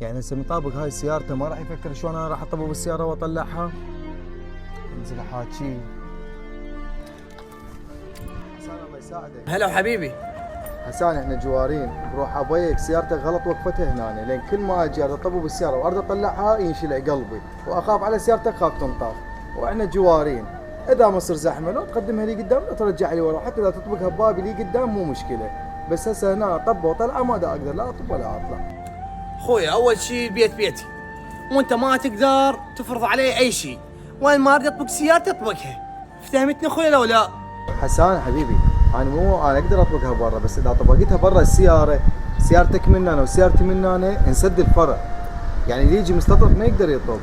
يعني هسه مطابق هاي سيارته ما راح يفكر شلون انا راح اطبب السياره واطلعها. انزل احاكيه. حسان الله يساعدك. هلا وحبيبي. حسان احنا جوارين، بروح ابيك سيارتك غلط وقفتها هنا، لين كل ما اجي اطبب السياره وارد اطلعها ينشلع قلبي واخاف على سيارتك خاف تنطاف، واحنا جوارين. اذا ما صار زحمه لو تقدمها لي قدام لو ترجع لي ورا، حتى اذا تطبقها ببابي لي قدام مو مشكله، بس هسه هنا طبه وطلعه ما دا اقدر لا اطب ولا اطلع. خويا اول شيء البيت بيتي، وانت ما تقدر تفرض علي اي شيء، وين ما اريد اطبق سيارتي اطبقها. فهمتني خويا لو لا؟ حسان حبيبي انا اقدر اطبقها برا، بس اذا طبقتها برا السياره، سيارتك من هنا وسيارتي من هنا انسد الفرع، يعني اللي يجي مستطرق ما يقدر يطب،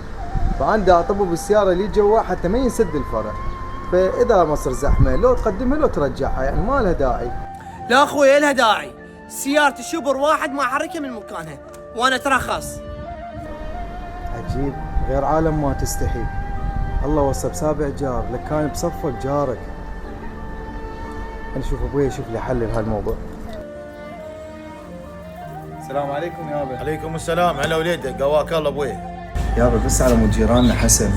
فانا دا اطبب بالسياره اللي جوا حتى ما ينسد الفرع. فاذا ما صار زحمه لو تقدمها لو ترجعها، يعني ما لها داعي. لا خويا لها داعي، سيارتي شبر واحد ما احركها من مكانها، وانا ترى خاص. عجيب، غير عالم ما تستحي. الله وصى بسابع جار لك كان بصفك جارك. انا شوف ابوي يشوف لي حل لهالموضوع. السلام عليكم يابا. عليكم السلام. هلا وليدك، قواك الله ابوي. يابا بس على مود جيراننا حسن،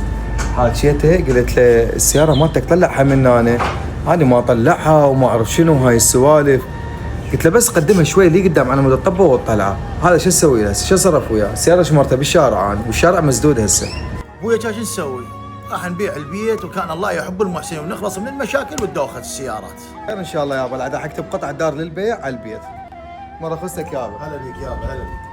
حاكيته قلت له السياره مالتك طلعها من انا ما اطلعها وما اعرف شنو هاي السوالف. قلت له بس قدمها شوي لي قدام على مود الطبه والطلعه. هذا شو اسوي له؟ شو صرف وياه؟ السياره شمرتها بالشارع انا والشارع مسدود هسه. ابويا شو نسوي؟ راح نبيع البيت وكان الله يحب المحسنين ونخلص من المشاكل والدوخه السيارات. خير ان شاء الله يابا، العاد حكتب قطع دار للبيع على البيت. مرة خصك يابا. هلا بيك يابا، هلا بيك.